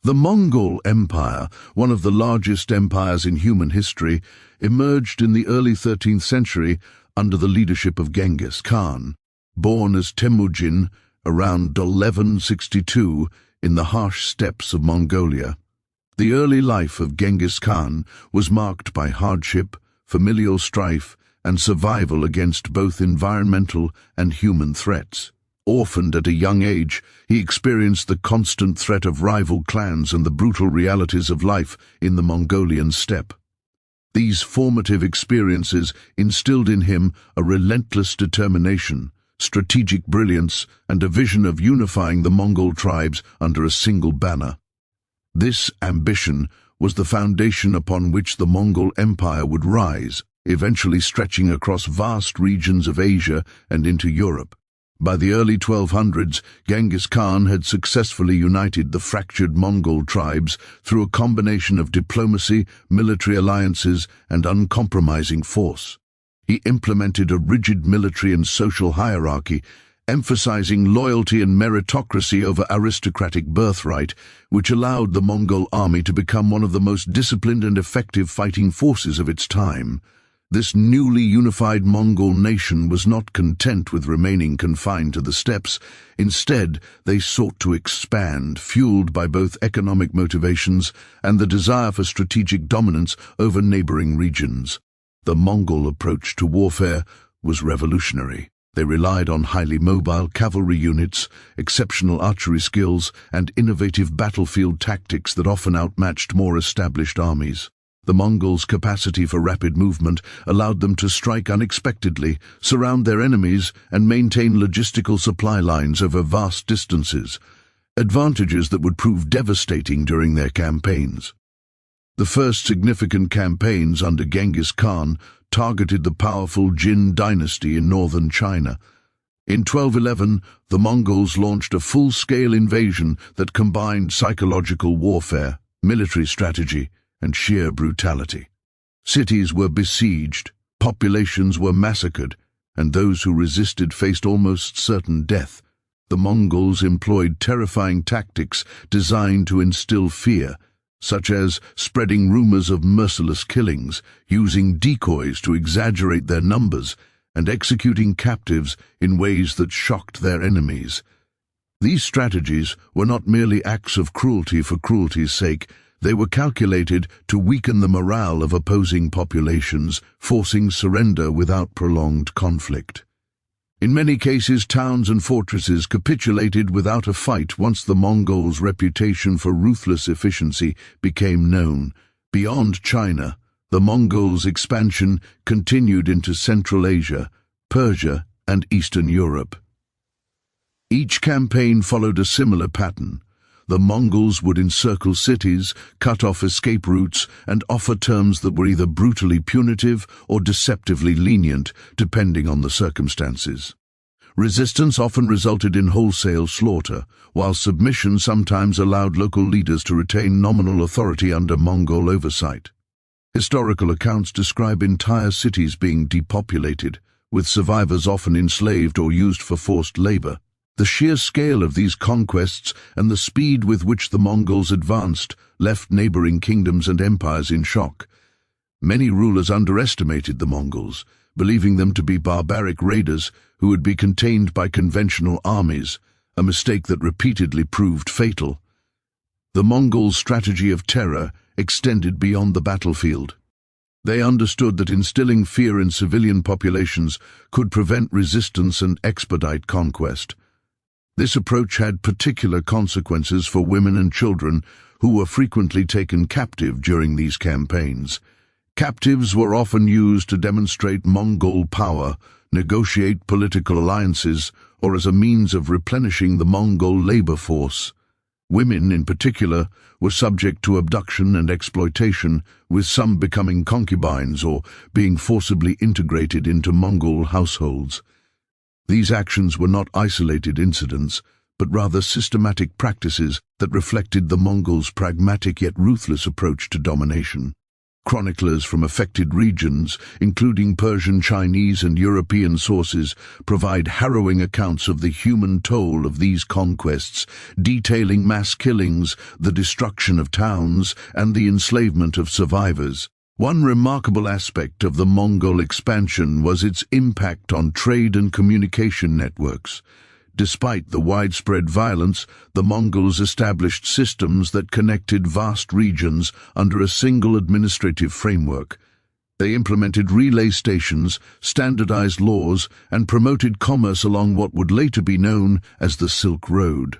The Mongol Empire, one of the largest empires in human history, emerged in the early 13th century under the leadership of Genghis Khan. Born as Temujin around 1162 in the harsh steppes of Mongolia. The early life of Genghis Khan was marked by hardship, familial strife, and survival against both environmental and human threats. Orphaned at a young age, he experienced the constant threat of rival clans and the brutal realities of life in the Mongolian steppe. These formative experiences instilled in him a relentless determination, strategic brilliance, and a vision of unifying the Mongol tribes under a single banner. This ambition was the foundation upon which the Mongol Empire would rise, eventually stretching across vast regions of Asia and into Europe. By the early 1200s, Genghis Khan had successfully united the fractured Mongol tribes through a combination of diplomacy, military alliances, and uncompromising force. He implemented a rigid military and social hierarchy, emphasizing loyalty and meritocracy over aristocratic birthright, which allowed the Mongol army to become one of the most disciplined and effective fighting forces of its time. This newly unified Mongol nation was not content with remaining confined to the steppes. Instead, they sought to expand, fueled by both economic motivations and the desire for strategic dominance over neighboring regions. The Mongol approach to warfare was revolutionary. They relied on highly mobile cavalry units, exceptional archery skills, and innovative battlefield tactics that often outmatched more established armies. The Mongols' capacity for rapid movement allowed them to strike unexpectedly, surround their enemies, and maintain logistical supply lines over vast distances, advantages that would prove devastating during their campaigns. The first significant campaigns under Genghis Khan targeted the powerful Jin dynasty in northern China. In 1211, the Mongols launched a full-scale invasion that combined psychological warfare, military strategy, and sheer brutality. Cities were besieged, populations were massacred, and those who resisted faced almost certain death. The Mongols employed terrifying tactics designed to instill fear, such as spreading rumors of merciless killings, using decoys to exaggerate their numbers, and executing captives in ways that shocked their enemies. These strategies were not merely acts of cruelty for cruelty's sake. They were calculated to weaken the morale of opposing populations, forcing surrender without prolonged conflict. In many cases, towns and fortresses capitulated without a fight once the Mongols' reputation for ruthless efficiency became known. Beyond China, the Mongols' expansion continued into Central Asia, Persia, and Eastern Europe. Each campaign followed a similar pattern. The Mongols would encircle cities, cut off escape routes, and offer terms that were either brutally punitive or deceptively lenient, depending on the circumstances. Resistance often resulted in wholesale slaughter, while submission sometimes allowed local leaders to retain nominal authority under Mongol oversight. Historical accounts describe entire cities being depopulated, with survivors often enslaved or used for forced labor. The sheer scale of these conquests and the speed with which the Mongols advanced left neighboring kingdoms and empires in shock. Many rulers underestimated the Mongols, believing them to be barbaric raiders who would be contained by conventional armies, a mistake that repeatedly proved fatal. The Mongols' strategy of terror extended beyond the battlefield. They understood that instilling fear in civilian populations could prevent resistance and expedite conquest. This approach had particular consequences for women and children who were frequently taken captive during these campaigns. Captives were often used to demonstrate Mongol power, negotiate political alliances, or as a means of replenishing the Mongol labor force. Women, in particular, were subject to abduction and exploitation, with some becoming concubines or being forcibly integrated into Mongol households. These actions were not isolated incidents, but rather systematic practices that reflected the Mongols' pragmatic yet ruthless approach to domination. Chroniclers from affected regions, including Persian, Chinese, and European sources, provide harrowing accounts of the human toll of these conquests, detailing mass killings, the destruction of towns, and the enslavement of survivors. One remarkable aspect of the Mongol expansion was its impact on trade and communication networks. Despite the widespread violence, the Mongols established systems that connected vast regions under a single administrative framework. They implemented relay stations, standardized laws, and promoted commerce along what would later be known as the Silk Road.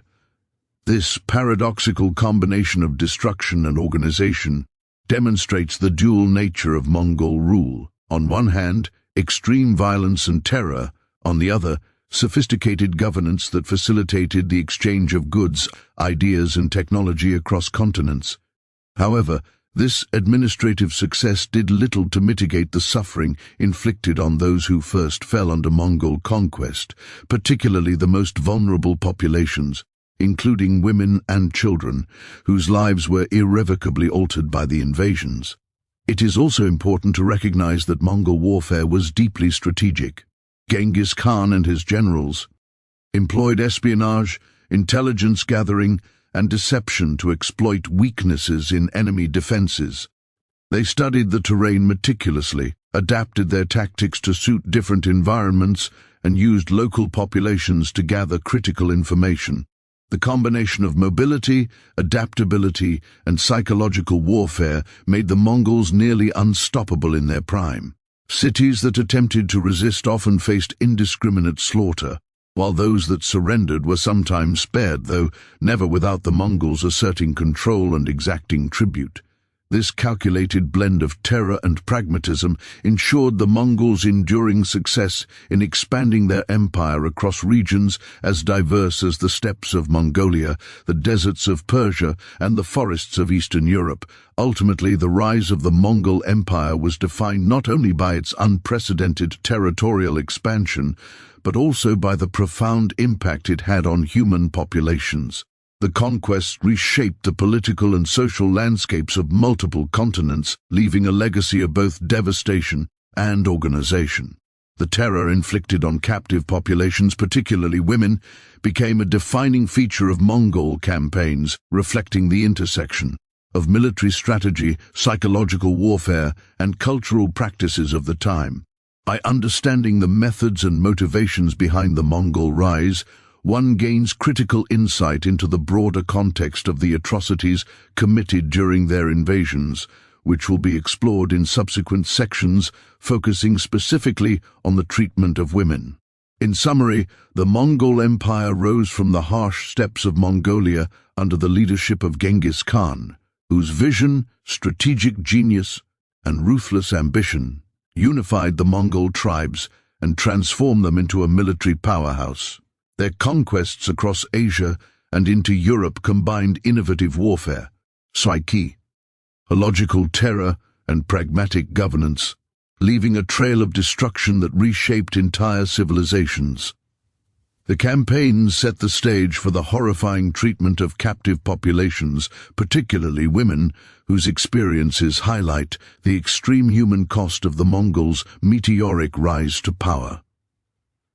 This paradoxical combination of destruction and organization demonstrates the dual nature of Mongol rule. On one hand, extreme violence and terror; on the other, sophisticated governance that facilitated the exchange of goods, ideas, and technology across continents. However, this administrative success did little to mitigate the suffering inflicted on those who first fell under Mongol conquest, particularly the most vulnerable populations, including women and children, whose lives were irrevocably altered by the invasions. It is also important to recognize that Mongol warfare was deeply strategic. Genghis Khan and his generals employed espionage, intelligence gathering, and deception to exploit weaknesses in enemy defenses. They studied the terrain meticulously, adapted their tactics to suit different environments, and used local populations to gather critical information. The combination of mobility, adaptability, and psychological warfare made the Mongols nearly unstoppable in their prime. Cities that attempted to resist often faced indiscriminate slaughter, while those that surrendered were sometimes spared, though never without the Mongols asserting control and exacting tribute. This calculated blend of terror and pragmatism ensured the Mongols' enduring success in expanding their empire across regions as diverse as the steppes of Mongolia, the deserts of Persia, and the forests of Eastern Europe. Ultimately, the rise of the Mongol Empire was defined not only by its unprecedented territorial expansion, but also by the profound impact it had on human populations. The conquests reshaped the political and social landscapes of multiple continents, leaving a legacy of both devastation and organization. The terror inflicted on captive populations, particularly women, became a defining feature of Mongol campaigns, reflecting the intersection of military strategy, psychological warfare, and cultural practices of the time. By understanding the methods and motivations behind the Mongol rise, one gains critical insight into the broader context of the atrocities committed during their invasions, which will be explored in subsequent sections, focusing specifically on the treatment of women. In summary, the Mongol Empire rose from the harsh steppes of Mongolia under the leadership of Genghis Khan, whose vision, strategic genius, and ruthless ambition unified the Mongol tribes and transformed them into a military powerhouse. Their conquests across Asia and into Europe combined innovative warfare, psychological terror, and pragmatic governance, leaving a trail of destruction that reshaped entire civilizations. The campaigns set the stage for the horrifying treatment of captive populations, particularly women, whose experiences highlight the extreme human cost of the Mongols' meteoric rise to power.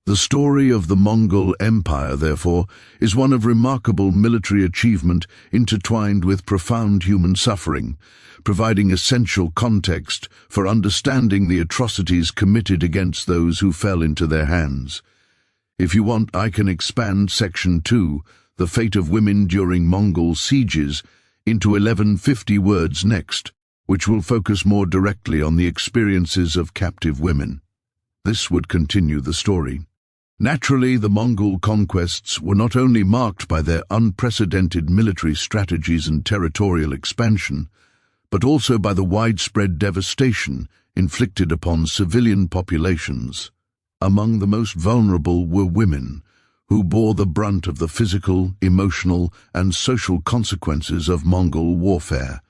The story of the Mongol Empire, therefore, is one of remarkable military achievement intertwined with profound human suffering, providing essential context for understanding the atrocities committed against those who fell into their hands. If you want, I can expand Section 2, The Fate of Women During Mongol Sieges, into 1150 words next, which will focus more directly on the experiences of captive women. This would continue the story. Naturally, the Mongol conquests were not only marked by their unprecedented military strategies and territorial expansion, but also by the widespread devastation inflicted upon civilian populations. Among the most vulnerable were women, who bore the brunt of the physical, emotional, and social consequences of Mongol warfare.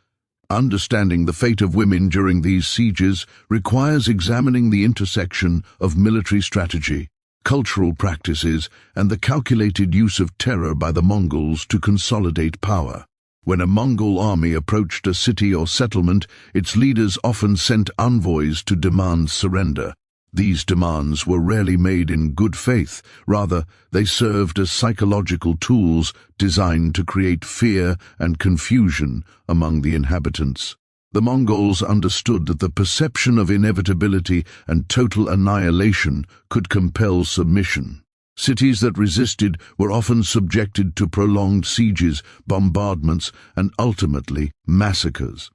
Understanding the fate of women during these sieges requires examining the intersection of military strategy, cultural practices, and the calculated use of terror by the Mongols to consolidate power. When a Mongol army approached a city or settlement, its leaders often sent envoys to demand surrender. These demands were rarely made in good faith. Rather, they served as psychological tools designed to create fear and confusion among the inhabitants. The Mongols understood that the perception of inevitability and total annihilation could compel submission. Cities that resisted were often subjected to prolonged sieges, bombardments, and ultimately massacres.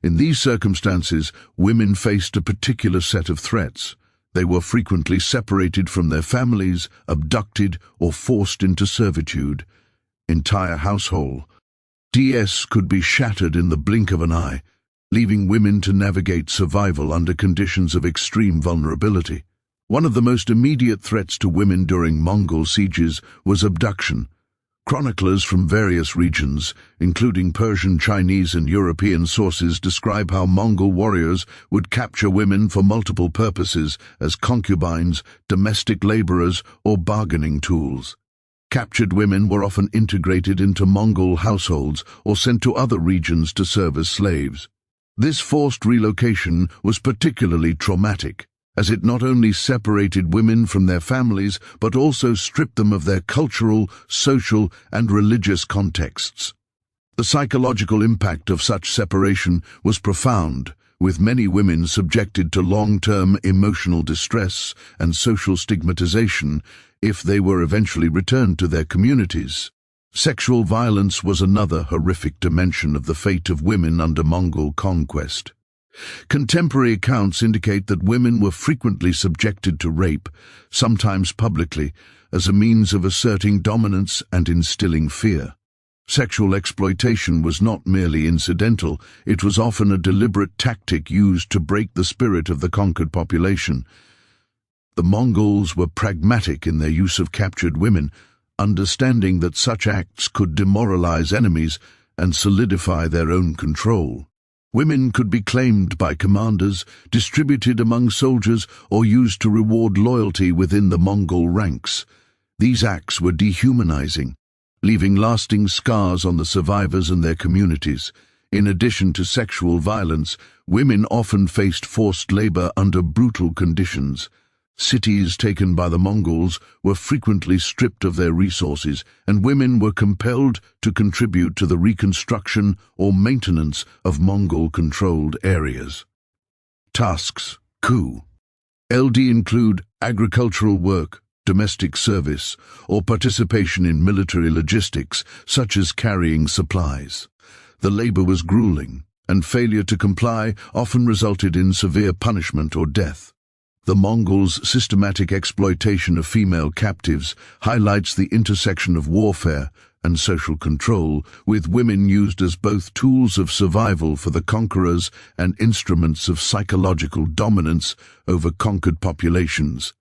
In these circumstances, women faced a particular set of threats. They were frequently separated from their families, abducted, or forced into servitude. Entire households could be shattered in the blink of an eye, leaving women to navigate survival under conditions of extreme vulnerability. One of the most immediate threats to women during Mongol sieges was abduction. Chroniclers from various regions, including Persian, Chinese, and European sources, describe how Mongol warriors would capture women for multiple purposes as concubines, domestic laborers, or bargaining tools. Captured women were often integrated into Mongol households or sent to other regions to serve as slaves. This forced relocation was particularly traumatic, as it not only separated women from their families but also stripped them of their cultural, social, and religious contexts. The psychological impact of such separation was profound, with many women subjected to long-term emotional distress and social stigmatization if they were eventually returned to their communities. Sexual violence was another horrific dimension of the fate of women under Mongol conquest. Contemporary accounts indicate that women were frequently subjected to rape, sometimes publicly, as a means of asserting dominance and instilling fear. Sexual exploitation was not merely incidental, it was often a deliberate tactic used to break the spirit of the conquered population. The Mongols were pragmatic in their use of captured women, understanding that such acts could demoralize enemies and solidify their own control. Women could be claimed by commanders, distributed among soldiers, or used to reward loyalty within the Mongol ranks. These acts were dehumanizing, leaving lasting scars on the survivors and their communities. In addition to sexual violence, women often faced forced labor under brutal conditions. Cities taken by the Mongols were frequently stripped of their resources, and women were compelled to contribute to the reconstruction or maintenance of Mongol-controlled areas. Tasks: LD include agricultural work, domestic service, or participation in military logistics, such as carrying supplies. The labor was grueling, and failure to comply often resulted in severe punishment or death. The Mongols' systematic exploitation of female captives highlights the intersection of warfare and social control, with women used as both tools of survival for the conquerors and instruments of psychological dominance over conquered populations.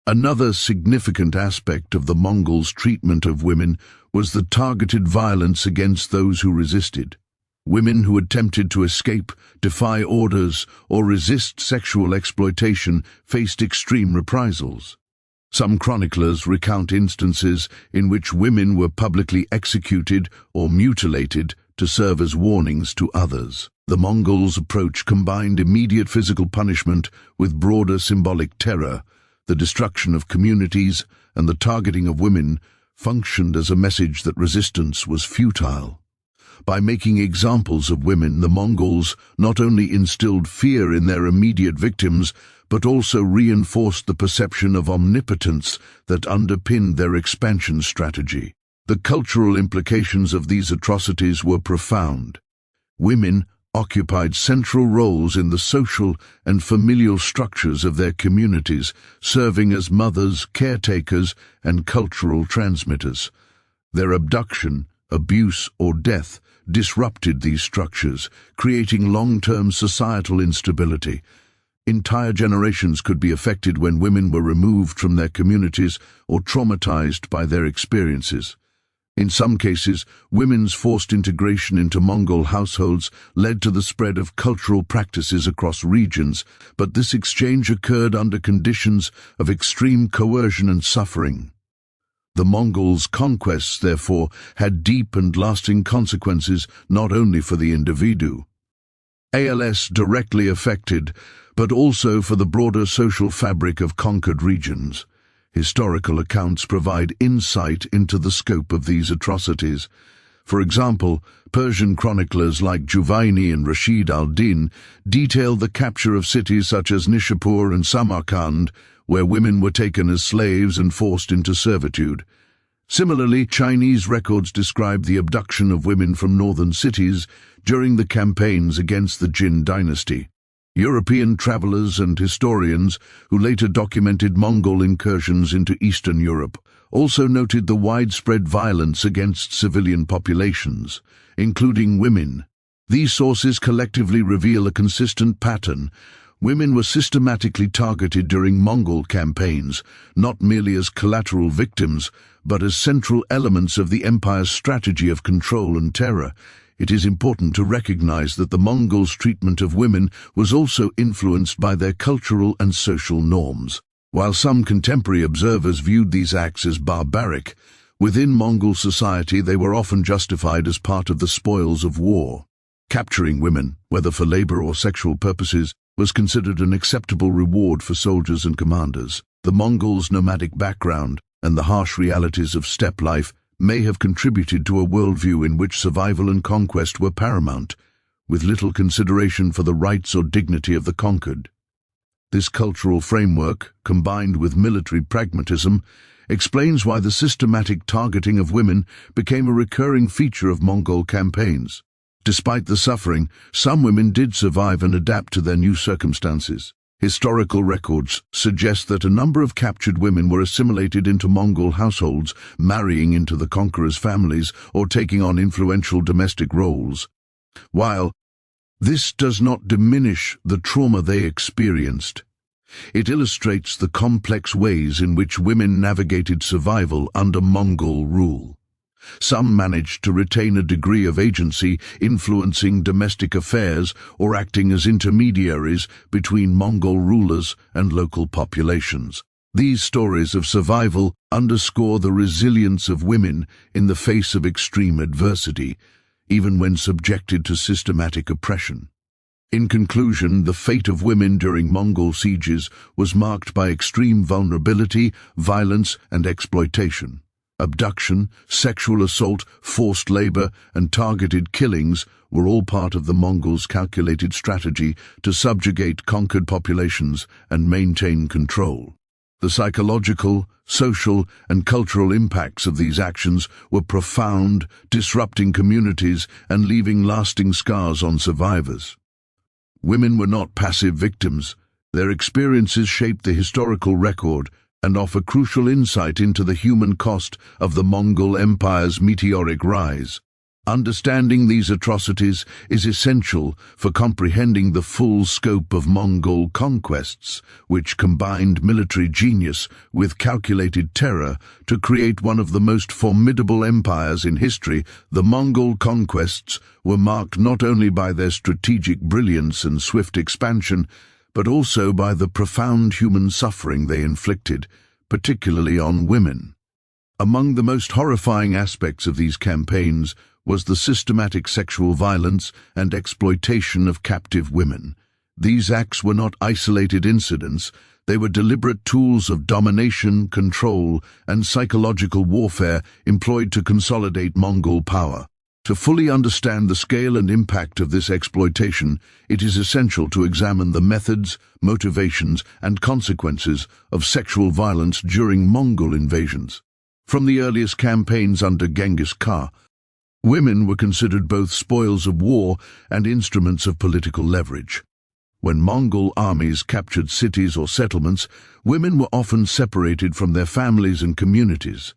Another significant aspect of the Mongols' treatment of women was the targeted violence against those who resisted. Women who attempted to escape, defy orders, or resist sexual exploitation faced extreme reprisals. Some chroniclers recount instances in which women were publicly executed or mutilated to serve as warnings to others. The Mongols' approach combined immediate physical punishment with broader symbolic terror. The destruction of communities and the targeting of women functioned as a message that resistance was futile. By making examples of women, the Mongols not only instilled fear in their immediate victims, but also reinforced the perception of omnipotence that underpinned their expansion strategy. The cultural implications of these atrocities were profound. Women occupied central roles in the social and familial structures of their communities, serving as mothers, caretakers, and cultural transmitters. Their abduction, abuse, or death disrupted these structures, creating long-term societal instability. Entire generations could be affected when women were removed from their communities or traumatized by their experiences. In some cases, women's forced integration into Mongol households led to the spread of cultural practices across regions, but this exchange occurred under conditions of extreme coercion and suffering. The Mongols' conquests, therefore, had deep and lasting consequences not only for the individual, directly affected, but also for the broader social fabric of conquered regions. Historical accounts provide insight into the scope of these atrocities. For example, Persian chroniclers like Juwayni and Rashid al-Din detail the capture of cities such as Nishapur and Samarkand, where women were taken as slaves and forced into servitude. Similarly, Chinese records describe the abduction of women from northern cities during the campaigns against the Jin dynasty. European travelers and historians who later documented Mongol incursions into Eastern Europe also noted the widespread violence against civilian populations, including women. These sources collectively reveal a consistent pattern. Women were systematically targeted during Mongol campaigns, not merely as collateral victims, but as central elements of the empire's strategy of control and terror. It is important to recognize that the Mongols' treatment of women was also influenced by their cultural and social norms. While some contemporary observers viewed these acts as barbaric, within Mongol society they were often justified as part of the spoils of war. Capturing women, whether for labor or sexual purposes, was considered an acceptable reward for soldiers and commanders. The Mongols' nomadic background and the harsh realities of steppe life may have contributed to a worldview in which survival and conquest were paramount, with little consideration for the rights or dignity of the conquered. This cultural framework, combined with military pragmatism, explains why the systematic targeting of women became a recurring feature of Mongol campaigns. Despite the suffering, some women did survive and adapt to their new circumstances. Historical records suggest that a number of captured women were assimilated into Mongol households, marrying into the conquerors' families or taking on influential domestic roles. While this does not diminish the trauma they experienced, it illustrates the complex ways in which women navigated survival under Mongol rule. Some managed to retain a degree of agency, influencing domestic affairs or acting as intermediaries between Mongol rulers and local populations. These stories of survival underscore the resilience of women in the face of extreme adversity, even when subjected to systematic oppression. In conclusion, the fate of women during Mongol sieges was marked by extreme vulnerability, violence, and exploitation. Abduction, sexual assault, forced labor, and targeted killings were all part of the Mongols' calculated strategy to subjugate conquered populations and maintain control. The psychological, social, and cultural impacts of these actions were profound, disrupting communities and leaving lasting scars on survivors. Women were not passive victims. Their experiences shaped the historical record and offer crucial insight into the human cost of the Mongol Empire's meteoric rise. Understanding these atrocities is essential for comprehending the full scope of Mongol conquests, which combined military genius with calculated terror to create one of the most formidable empires in history. The Mongol conquests were marked not only by their strategic brilliance and swift expansion, but also by the profound human suffering they inflicted, particularly on women. Among the most horrifying aspects of these campaigns was the systematic sexual violence and exploitation of captive women. These acts were not isolated incidents, they were deliberate tools of domination, control, and psychological warfare employed to consolidate Mongol power. To fully understand the scale and impact of this exploitation, it is essential to examine the methods, motivations, and consequences of sexual violence during Mongol invasions. From the earliest campaigns under Genghis Khan, women were considered both spoils of war and instruments of political leverage. When Mongol armies captured cities or settlements, women were often separated from their families and communities.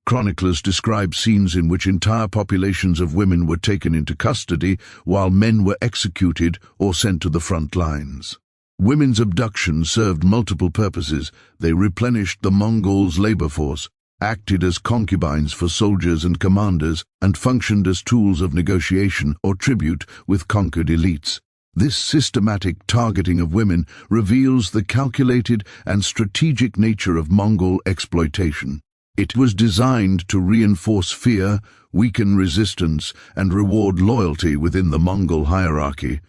Chroniclers describe scenes in which entire populations of women were taken into custody while men were executed or sent to the front lines. Women's abduction served multiple purposes. They replenished the Mongols' labor force, acted as concubines for soldiers and commanders, and functioned as tools of negotiation or tribute with conquered elites. This systematic targeting of women reveals the calculated and strategic nature of Mongol exploitation. It was designed to reinforce fear, weaken resistance, and reward loyalty within the Mongol hierarchy.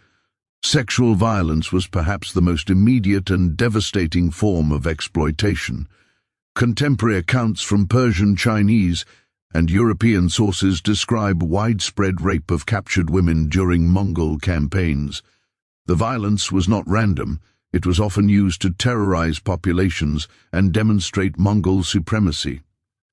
Sexual violence was perhaps the most immediate and devastating form of exploitation. Contemporary accounts from Persian, Chinese, and European sources describe widespread rape of captured women during Mongol campaigns. The violence was not random. It was often used to terrorize populations and demonstrate Mongol supremacy.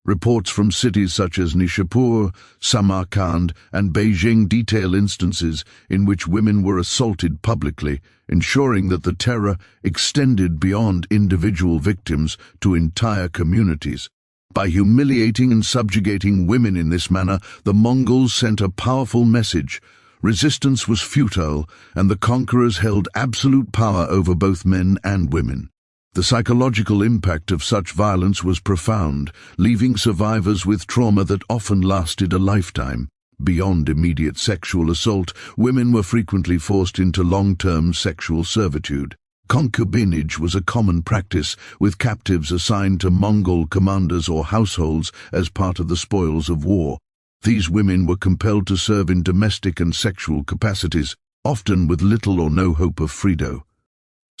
Reports from cities such as Nishapur, Samarkand, and Beijing detail instances in which women were assaulted publicly, ensuring that the terror extended beyond individual victims to entire communities. By humiliating and subjugating women in this manner, the Mongols sent a powerful message. Resistance was futile, and the conquerors held absolute power over both men and women. The psychological impact of such violence was profound, leaving survivors with trauma that often lasted a lifetime. Beyond immediate sexual assault, women were frequently forced into long-term sexual servitude. Concubinage was a common practice, with captives assigned to Mongol commanders or households as part of the spoils of war. These women were compelled to serve in domestic and sexual capacities, often with little or no hope of freedom.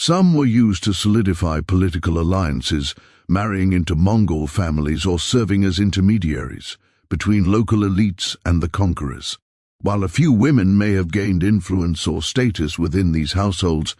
Some were used to solidify political alliances, marrying into Mongol families or serving as intermediaries between local elites and the conquerors. While a few women may have gained influence or status within these households,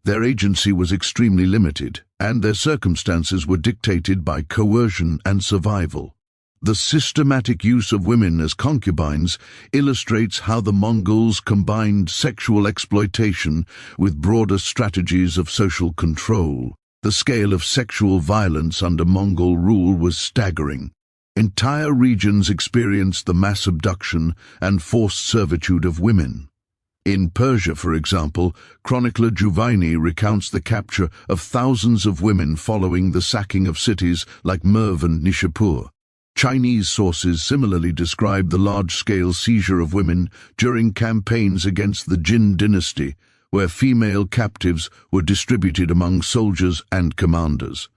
their agency was extremely limited, and their circumstances were dictated by coercion and survival. The systematic use of women as concubines illustrates how the Mongols combined sexual exploitation with broader strategies of social control. The scale of sexual violence under Mongol rule was staggering. Entire regions experienced the mass abduction and forced servitude of women. In Persia, for example, chronicler Juvaini recounts the capture of thousands of women following the sacking of cities like Merv and Nishapur. Chinese sources similarly describe the large-scale seizure of women during campaigns against the Jin dynasty, where female captives were distributed among soldiers and commanders.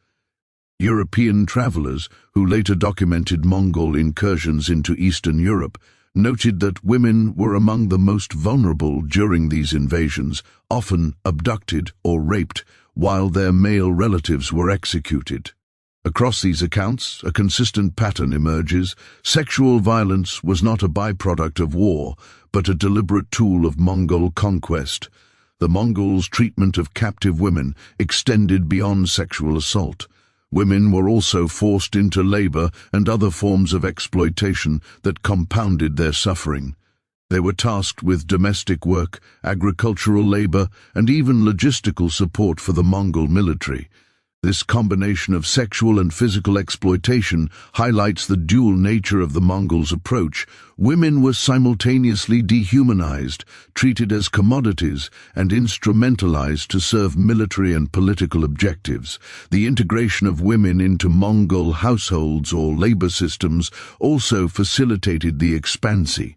European travelers, who later documented Mongol incursions into Eastern Europe, noted that women were among the most vulnerable during these invasions, often abducted or raped, while their male relatives were executed. Across these accounts, a consistent pattern emerges. Sexual violence was not a byproduct of war, but a deliberate tool of Mongol conquest. The Mongols' treatment of captive women extended beyond sexual assault. Women were also forced into labor and other forms of exploitation that compounded their suffering. They were tasked with domestic work, agricultural labor, and even logistical support for the Mongol military. This combination of sexual and physical exploitation highlights the dual nature of the Mongols' approach. Women were simultaneously dehumanized, treated as commodities, and instrumentalized to serve military and political objectives. The integration of women into Mongol households or labor systems also facilitated the expansion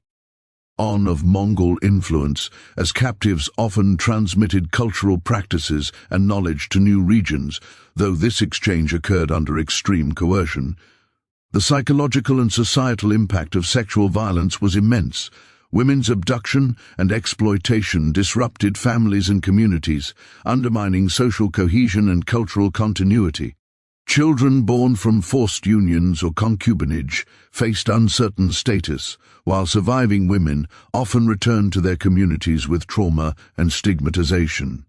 of Mongol influence, as captives often transmitted cultural practices and knowledge to new regions, though this exchange occurred under extreme coercion. The psychological and societal impact of sexual violence was immense. Women's abduction and exploitation disrupted families and communities, undermining social cohesion and cultural continuity. Children born from forced unions or concubinage faced uncertain status, while surviving women often returned to their communities with trauma and stigmatization.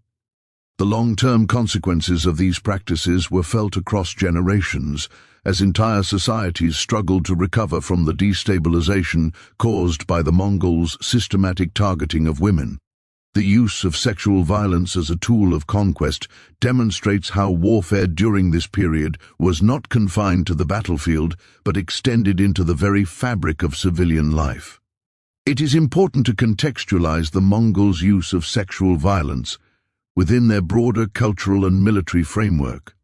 The long-term consequences of these practices were felt across generations, as entire societies struggled to recover from the destabilization caused by the Mongols' systematic targeting of women. The use of sexual violence as a tool of conquest demonstrates how warfare during this period was not confined to the battlefield, but extended into the very fabric of civilian life. It is important to contextualize the Mongols' use of sexual violence within their broader cultural and military framework.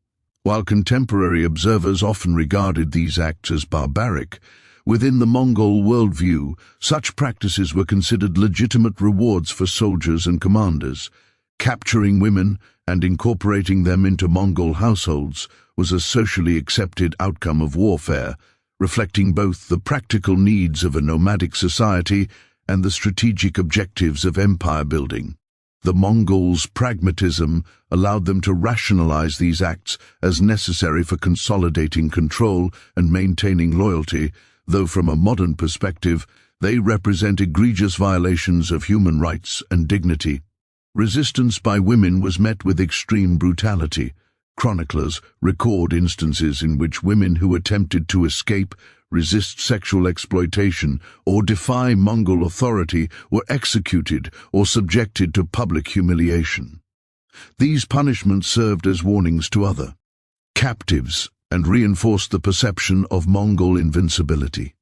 While contemporary observers often regarded these acts as barbaric, within the Mongol worldview, such practices were considered legitimate rewards for soldiers and commanders. Capturing women and incorporating them into Mongol households was a socially accepted outcome of warfare, reflecting both the practical needs of a nomadic society and the strategic objectives of empire building. The Mongols' pragmatism allowed them to rationalize these acts as necessary for consolidating control and maintaining loyalty, though from a modern perspective, they represent egregious violations of human rights and dignity. Resistance by women was met with extreme brutality. Chroniclers record instances in which women who attempted to escape, resist sexual exploitation, or defy Mongol authority were executed or subjected to public humiliation. These punishments served as warnings to other captives and reinforced the perception of Mongol invincibility.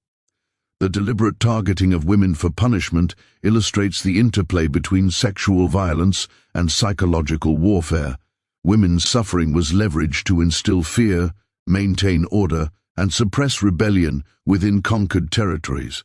The deliberate targeting of women for punishment illustrates the interplay between sexual violence and psychological warfare. Women's suffering was leveraged to instill fear, maintain order, and suppress rebellion within conquered territories.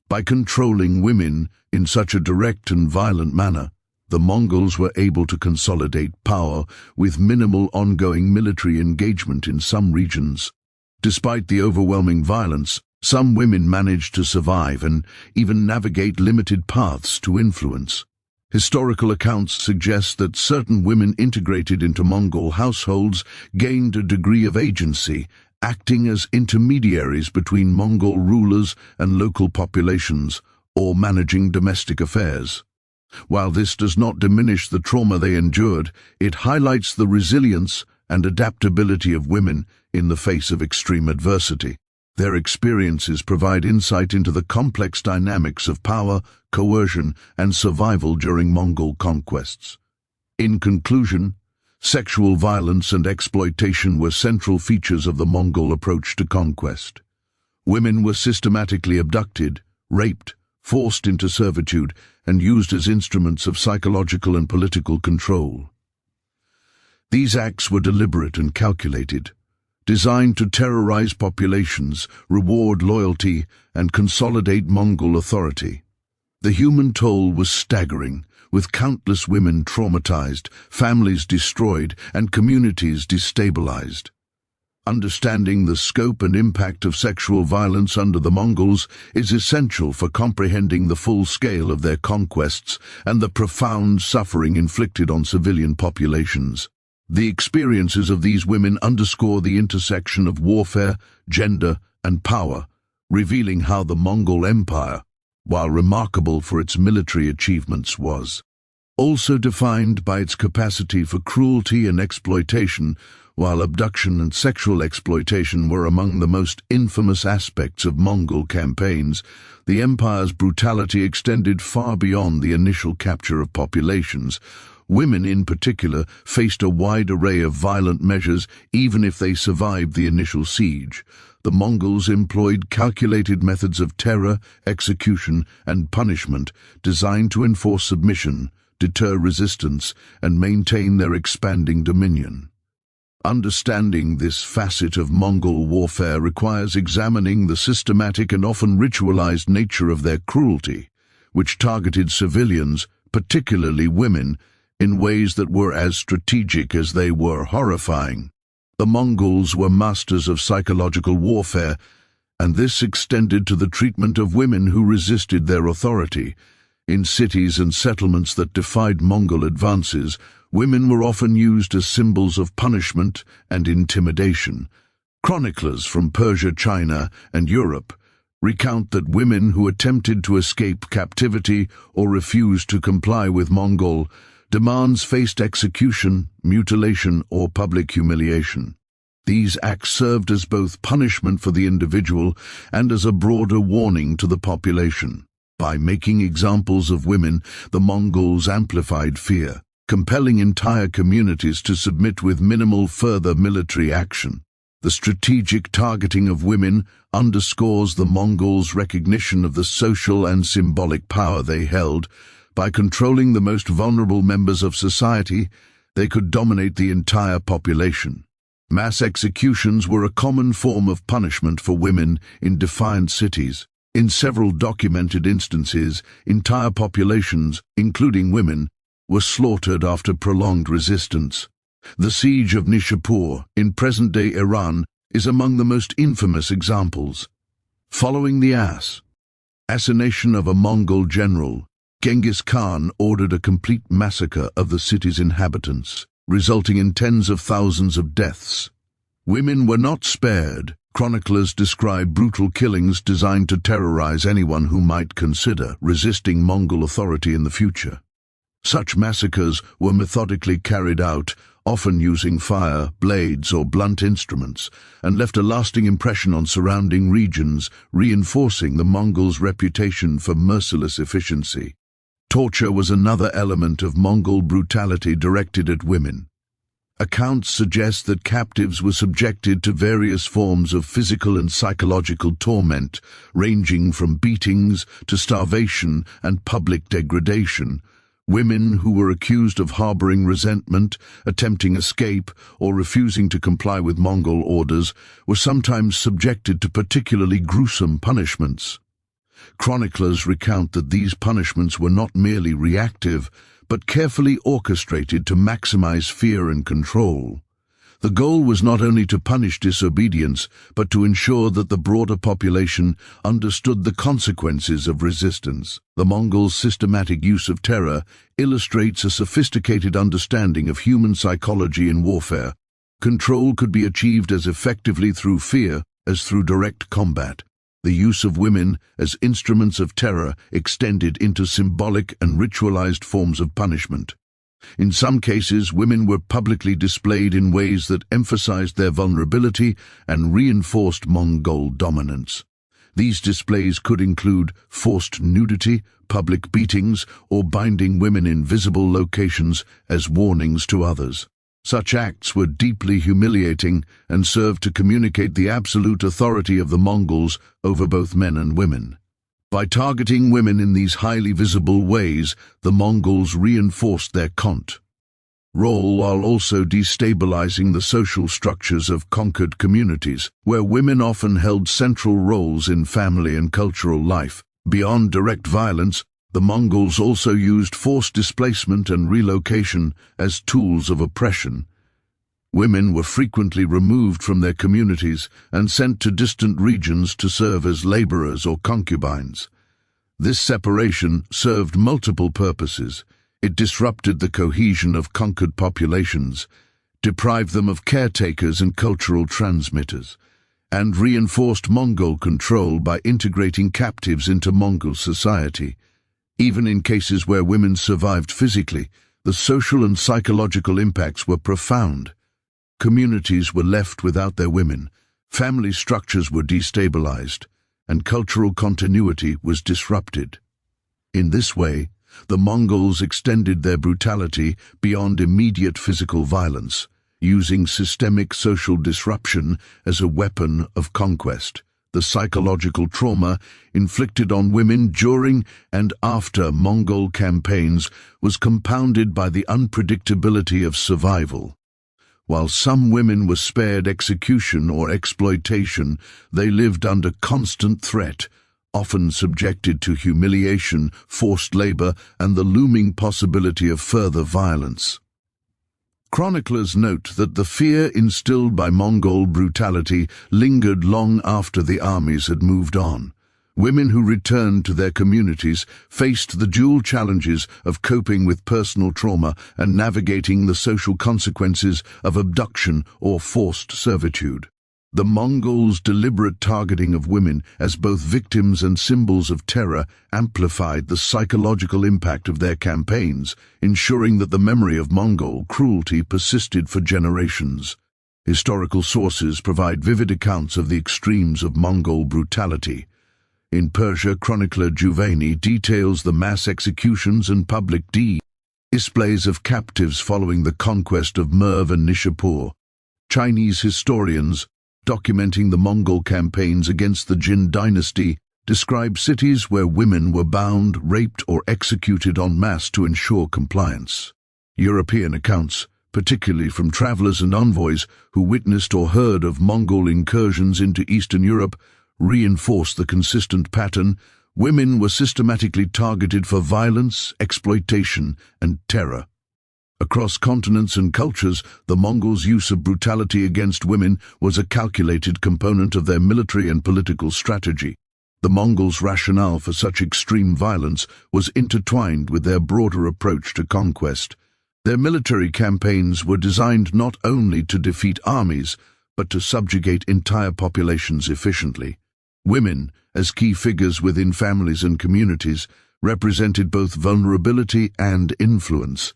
By controlling women in such a direct and violent manner, the Mongols were able to consolidate power with minimal ongoing military engagement in some regions. Despite the overwhelming violence, some women managed to survive and even navigate limited paths to influence. Historical accounts suggest that certain women integrated into Mongol households gained a degree of agency, acting as intermediaries between Mongol rulers and local populations, or managing domestic affairs. While this does not diminish the trauma they endured, it highlights the resilience and adaptability of women in the face of extreme adversity. Their experiences provide insight into the complex dynamics of power, coercion, and survival during Mongol conquests. In conclusion, sexual violence and exploitation were central features of the Mongol approach to conquest. Women were systematically abducted, raped, forced into servitude, and used as instruments of psychological and political control. These acts were deliberate and calculated, designed to terrorize populations, reward loyalty, and consolidate Mongol authority. The human toll was staggering, with countless women traumatized, families destroyed, and communities destabilized. Understanding the scope and impact of sexual violence under the Mongols is essential for comprehending the full scale of their conquests and the profound suffering inflicted on civilian populations. The experiences of these women underscore the intersection of warfare, gender, and power, revealing how the Mongol Empire, while remarkable for its military achievements, was also defined by its capacity for cruelty and exploitation. While abduction and sexual exploitation were among the most infamous aspects of Mongol campaigns, the empire's brutality extended far beyond the initial capture of populations. Women in particular faced a wide array of violent measures even if they survived the initial siege. The Mongols employed calculated methods of terror, execution, and punishment designed to enforce submission, deter resistance, and maintain their expanding dominion. Understanding this facet of Mongol warfare requires examining the systematic and often ritualized nature of their cruelty, which targeted civilians, particularly women, in ways that were as strategic as they were horrifying. The Mongols were masters of psychological warfare, and this extended to the treatment of women who resisted their authority. In cities and settlements that defied Mongol advances, women were often used as symbols of punishment and intimidation. Chroniclers from Persia, China, and Europe recount that women who attempted to escape captivity or refused to comply with Mongol demands faced execution, mutilation, or public humiliation. These acts served as both punishment for the individual and as a broader warning to the population. By making examples of women, the Mongols amplified fear, compelling entire communities to submit with minimal further military action. The strategic targeting of women underscores the Mongols' recognition of the social and symbolic power they held. By controlling the most vulnerable members of society, they could dominate the entire population. Mass executions were a common form of punishment for women in defiant cities. In several documented instances, entire populations, including women, were slaughtered after prolonged resistance. The siege of Nishapur, in present-day Iran, is among the most infamous examples. Following the assassination of a Mongol general, Genghis Khan ordered a complete massacre of the city's inhabitants, resulting in tens of thousands of deaths. Women were not spared. Chroniclers describe brutal killings designed to terrorize anyone who might consider resisting Mongol authority in the future. Such massacres were methodically carried out, often using fire, blades, or blunt instruments, and left a lasting impression on surrounding regions, reinforcing the Mongols' reputation for merciless efficiency. Torture was another element of Mongol brutality directed at women. Accounts suggest that captives were subjected to various forms of physical and psychological torment, ranging from beatings to starvation and public degradation. Women who were accused of harboring resentment, attempting escape, or refusing to comply with Mongol orders were sometimes subjected to particularly gruesome punishments. Chroniclers recount that these punishments were not merely reactive, but carefully orchestrated to maximize fear and control. The goal was not only to punish disobedience, but to ensure that the broader population understood the consequences of resistance. The Mongols' systematic use of terror illustrates a sophisticated understanding of human psychology in warfare. Control could be achieved as effectively through fear as through direct combat. The use of women as instruments of terror extended into symbolic and ritualized forms of punishment. In some cases, women were publicly displayed in ways that emphasized their vulnerability and reinforced Mongol dominance. These displays could include forced nudity, public beatings, or binding women in visible locations as warnings to others. Such acts were deeply humiliating and served to communicate the absolute authority of the Mongols over both men and women. By targeting women in these highly visible ways, the Mongols reinforced their role while also destabilizing the social structures of conquered communities, where women often held central roles in family and cultural life. Beyond direct violence, the Mongols also used forced displacement and relocation as tools of oppression. Women were frequently removed from their communities and sent to distant regions to serve as laborers or concubines. This separation served multiple purposes. It disrupted the cohesion of conquered populations, deprived them of caretakers and cultural transmitters, and reinforced Mongol control by integrating captives into Mongol society. Even in cases where women survived physically, the social and psychological impacts were profound. Communities were left without their women, family structures were destabilized, and cultural continuity was disrupted. In this way, the Mongols extended their brutality beyond immediate physical violence, using systemic social disruption as a weapon of conquest. The psychological trauma inflicted on women during and after Mongol campaigns was compounded by the unpredictability of survival. While some women were spared execution or exploitation, they lived under constant threat, often subjected to humiliation, forced labor, and the looming possibility of further violence. Chroniclers note that the fear instilled by Mongol brutality lingered long after the armies had moved on. Women who returned to their communities faced the dual challenges of coping with personal trauma and navigating the social consequences of abduction or forced servitude. The Mongols' deliberate targeting of women as both victims and symbols of terror amplified the psychological impact of their campaigns, ensuring that the memory of Mongol cruelty persisted for generations. Historical sources provide vivid accounts of the extremes of Mongol brutality. In Persia, chronicler Juvayni details the mass executions and public displays of captives following the conquest of Merv and Nishapur. Chinese historians, documenting the Mongol campaigns against the Jin dynasty, describe cities where women were bound, raped, or executed en masse to ensure compliance. European accounts, particularly from travelers and envoys who witnessed or heard of Mongol incursions into Eastern Europe, reinforce the consistent pattern. Women were systematically targeted for violence, exploitation, and terror. Across continents and cultures, the Mongols' use of brutality against women was a calculated component of their military and political strategy. The Mongols' rationale for such extreme violence was intertwined with their broader approach to conquest. Their military campaigns were designed not only to defeat armies, but to subjugate entire populations efficiently. Women, as key figures within families and communities, represented both vulnerability and influence.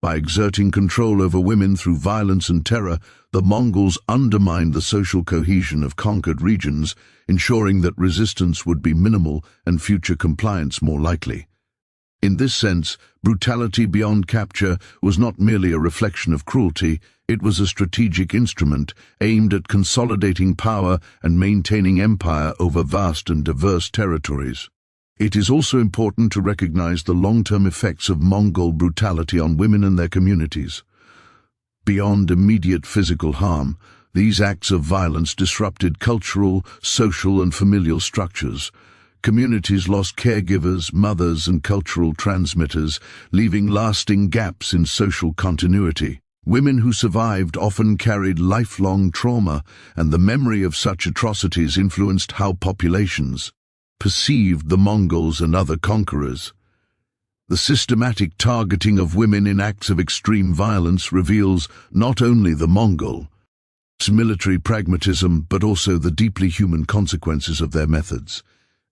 By exerting control over women through violence and terror, the Mongols undermined the social cohesion of conquered regions, ensuring that resistance would be minimal and future compliance more likely. In this sense, brutality beyond capture was not merely a reflection of cruelty, it was a strategic instrument aimed at consolidating power and maintaining empire over vast and diverse territories. It is also important to recognize the long-term effects of Mongol brutality on women and their communities. Beyond immediate physical harm, these acts of violence disrupted cultural, social, and familial structures. Communities lost caregivers, mothers, and cultural transmitters, leaving lasting gaps in social continuity. Women who survived often carried lifelong trauma, and the memory of such atrocities influenced how populations perceived the Mongols and other conquerors. The systematic targeting of women in acts of extreme violence reveals not only the Mongol military pragmatism, but also the deeply human consequences of their methods,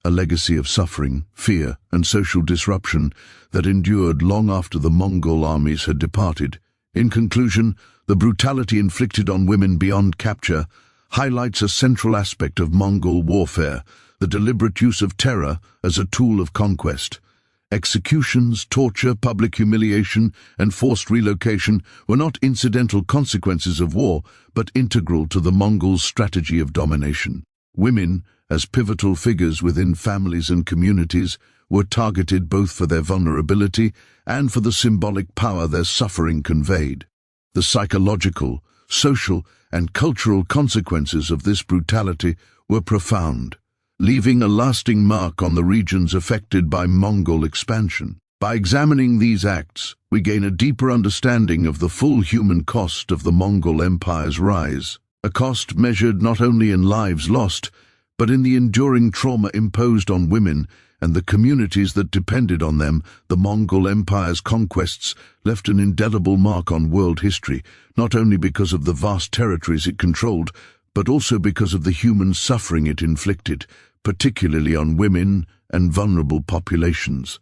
a legacy of suffering, fear, and social disruption that endured long after the Mongol armies had departed. In conclusion, the brutality inflicted on women beyond capture highlights a central aspect of Mongol warfare, the deliberate use of terror as a tool of conquest. Executions, torture, public humiliation, and forced relocation were not incidental consequences of war, but integral to the Mongols' strategy of domination. Women, as pivotal figures within families and communities, were targeted both for their vulnerability and for the symbolic power their suffering conveyed. The psychological, social, and cultural consequences of this brutality were profound, leaving a lasting mark on the regions affected by Mongol expansion. By examining these acts, we gain a deeper understanding of the full human cost of the Mongol Empire's rise, a cost measured not only in lives lost, but in the enduring trauma imposed on women and the communities that depended on them. The Mongol Empire's conquests left an indelible mark on world history, not only because of the vast territories it controlled, but also because of the human suffering it inflicted, particularly on women and vulnerable populations.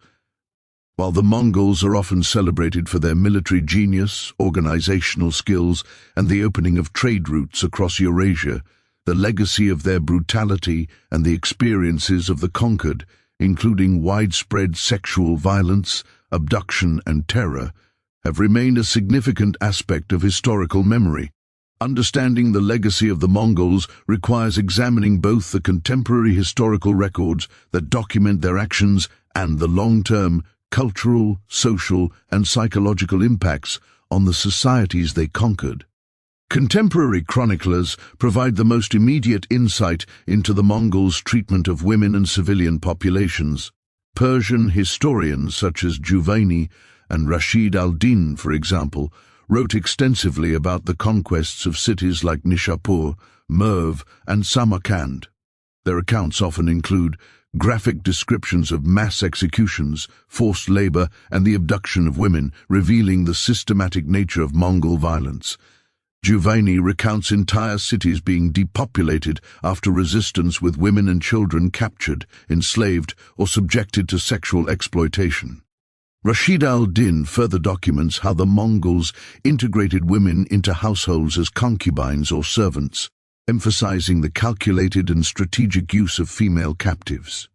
While the Mongols are often celebrated for their military genius, organizational skills, and the opening of trade routes across Eurasia, the legacy of their brutality and the experiences of the conquered, including widespread sexual violence, abduction, and terror, have remained a significant aspect of historical memory. Understanding the legacy of the Mongols requires examining both the contemporary historical records that document their actions and the long-term cultural, social, and psychological impacts on the societies they conquered. Contemporary chroniclers provide the most immediate insight into the Mongols' treatment of women and civilian populations. Persian historians such as Juvaini and Rashid al-Din, for example, wrote extensively about the conquests of cities like Nishapur, Merv, and Samarkand. Their accounts often include graphic descriptions of mass executions, forced labor, and the abduction of women, revealing the systematic nature of Mongol violence. Juvaini recounts entire cities being depopulated after resistance, with women and children captured, enslaved, or subjected to sexual exploitation. Rashid al-Din further documents how the Mongols integrated women into households as concubines or servants, emphasizing the calculated and strategic use of female captives.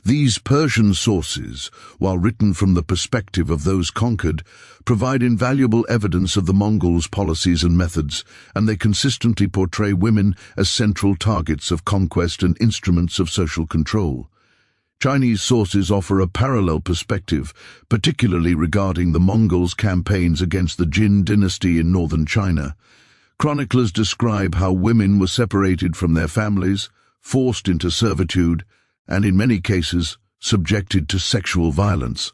These Persian sources, while written from the perspective of those conquered, provide invaluable evidence of the Mongols' policies and methods, and they consistently portray women as central targets of conquest and instruments of social control. Chinese sources offer a parallel perspective, particularly regarding the Mongols' campaigns against the Jin dynasty in northern China. Chroniclers describe how women were separated from their families, forced into servitude, and in many cases, subjected to sexual violence.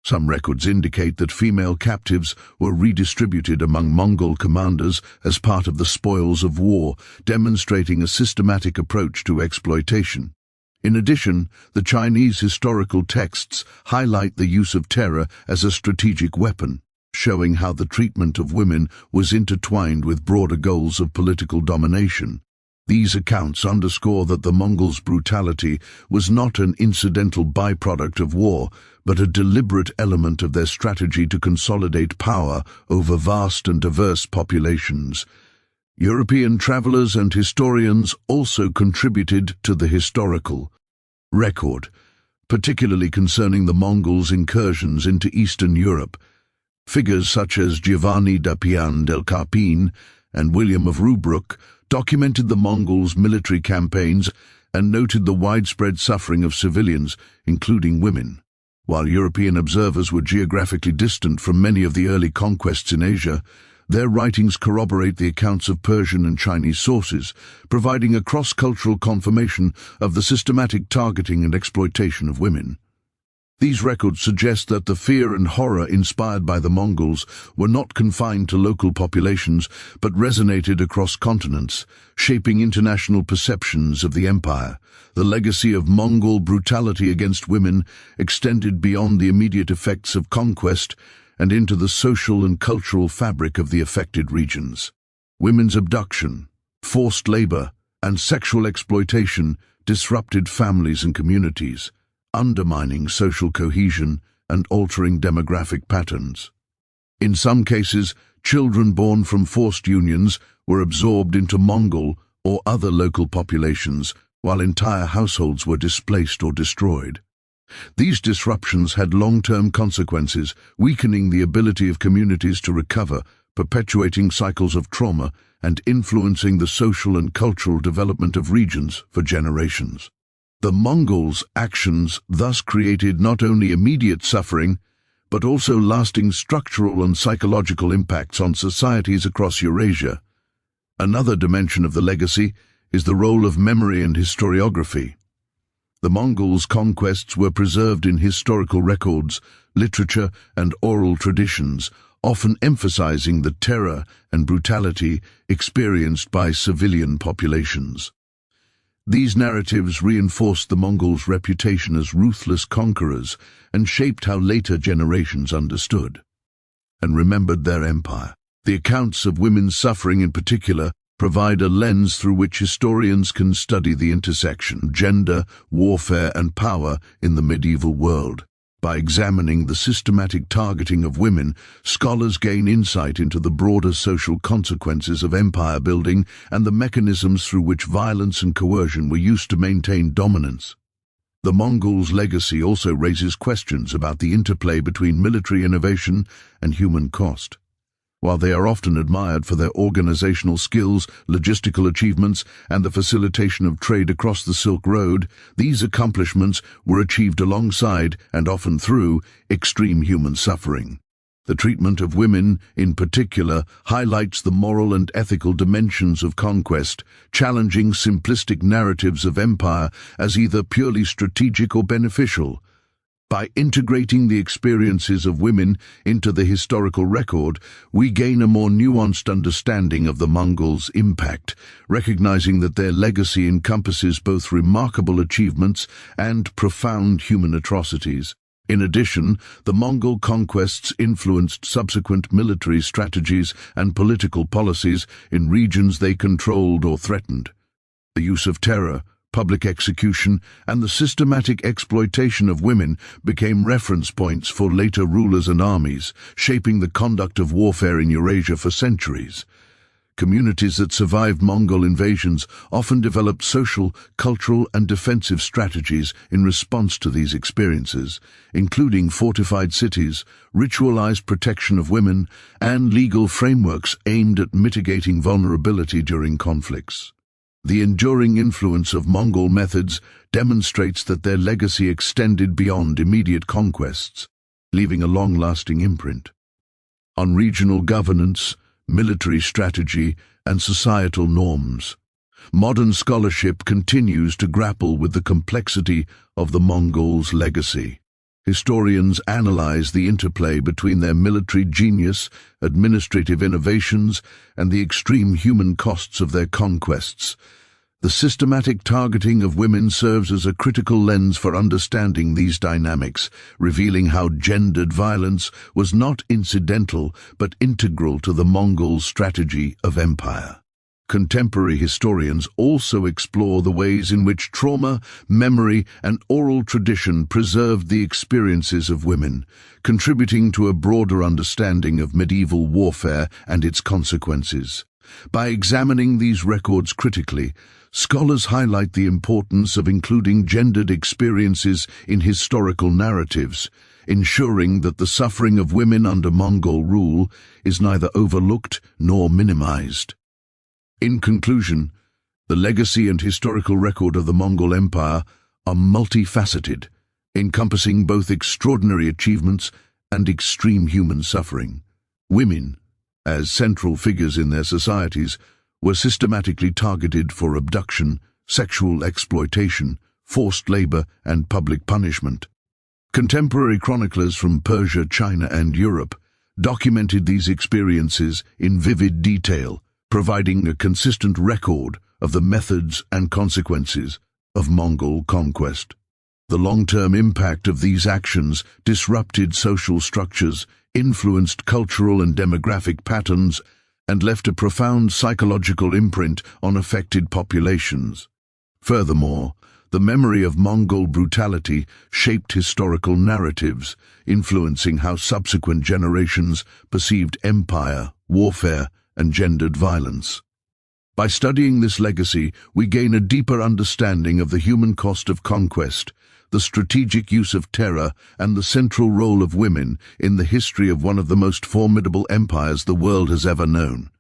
Some records indicate that female captives were redistributed among Mongol commanders as part of the spoils of war, demonstrating a systematic approach to exploitation. In addition, the Chinese historical texts highlight the use of terror as a strategic weapon, showing how the treatment of women was intertwined with broader goals of political domination. These accounts underscore that the Mongols' brutality was not an incidental byproduct of war, but a deliberate element of their strategy to consolidate power over vast and diverse populations. European travelers and historians also contributed to the historical record, particularly concerning the Mongols' incursions into Eastern Europe. Figures such as Giovanni da Pian del Carpine and William of Rubruck documented the Mongols' military campaigns and noted the widespread suffering of civilians, including women. While European observers were geographically distant from many of the early conquests in Asia, their writings corroborate the accounts of Persian and Chinese sources, providing a cross-cultural confirmation of the systematic targeting and exploitation of women. These records suggest that the fear and horror inspired by the Mongols were not confined to local populations, but resonated across continents, shaping international perceptions of the empire. The legacy of Mongol brutality against women extended beyond the immediate effects of conquest and into the social and cultural fabric of the affected regions. Women's abduction, forced labor, and sexual exploitation disrupted families and communities, undermining social cohesion and altering demographic patterns. In some cases, children born from forced unions were absorbed into Mongol or other local populations, while entire households were displaced or destroyed. These disruptions had long-term consequences, weakening the ability of communities to recover, perpetuating cycles of trauma, and influencing the social and cultural development of regions for generations. The Mongols' actions thus created not only immediate suffering, but also lasting structural and psychological impacts on societies across Eurasia. Another dimension of the legacy is the role of memory and historiography. The Mongols' conquests were preserved in historical records, literature, and oral traditions, often emphasizing the terror and brutality experienced by civilian populations. These narratives reinforced the Mongols' reputation as ruthless conquerors and shaped how later generations understood and remembered their empire. The accounts of women's suffering in particular provide a lens through which historians can study the intersection of gender, warfare, and power in the medieval world. By examining the systematic targeting of women, scholars gain insight into the broader social consequences of empire building and the mechanisms through which violence and coercion were used to maintain dominance. The Mongols' legacy also raises questions about the interplay between military innovation and human cost. While they are often admired for their organizational skills, logistical achievements, and the facilitation of trade across the Silk Road, these accomplishments were achieved alongside, and often through, extreme human suffering. The treatment of women, in particular, highlights the moral and ethical dimensions of conquest, challenging simplistic narratives of empire as either purely strategic or beneficial. By integrating the experiences of women into the historical record, we gain a more nuanced understanding of the Mongols' impact, recognizing that their legacy encompasses both remarkable achievements and profound human atrocities. In addition, the Mongol conquests influenced subsequent military strategies and political policies in regions they controlled or threatened. The use of terror, public execution, and the systematic exploitation of women became reference points for later rulers and armies, shaping the conduct of warfare in Eurasia for centuries. Communities that survived Mongol invasions often developed social, cultural, and defensive strategies in response to these experiences, including fortified cities, ritualized protection of women, and legal frameworks aimed at mitigating vulnerability during conflicts. The enduring influence of Mongol methods demonstrates that their legacy extended beyond immediate conquests, leaving a long-lasting imprint on regional governance, military strategy, and societal norms. Modern scholarship continues to grapple with the complexity of the Mongols' legacy. Historians analyze the interplay between their military genius, administrative innovations, and the extreme human costs of their conquests. The systematic targeting of women serves as a critical lens for understanding these dynamics, revealing how gendered violence was not incidental but integral to the Mongol strategy of empire. Contemporary historians also explore the ways in which trauma, memory, and oral tradition preserved the experiences of women, contributing to a broader understanding of medieval warfare and its consequences. By examining these records critically, scholars highlight the importance of including gendered experiences in historical narratives, ensuring that the suffering of women under Mongol rule is neither overlooked nor minimized. In conclusion, the legacy and historical record of the Mongol Empire are multifaceted, encompassing both extraordinary achievements and extreme human suffering. Women, as central figures in their societies, were systematically targeted for abduction, sexual exploitation, forced labor, and public punishment. Contemporary chroniclers from Persia, China, and Europe documented these experiences in vivid detail, providing a consistent record of the methods and consequences of Mongol conquest. The long-term impact of these actions disrupted social structures, influenced cultural and demographic patterns, and left a profound psychological imprint on affected populations. Furthermore, the memory of Mongol brutality shaped historical narratives, influencing how subsequent generations perceived empire, warfare, and gendered violence. By studying this legacy, we gain a deeper understanding of the human cost of conquest, the strategic use of terror, and the central role of women in the history of one of the most formidable empires the world has ever known.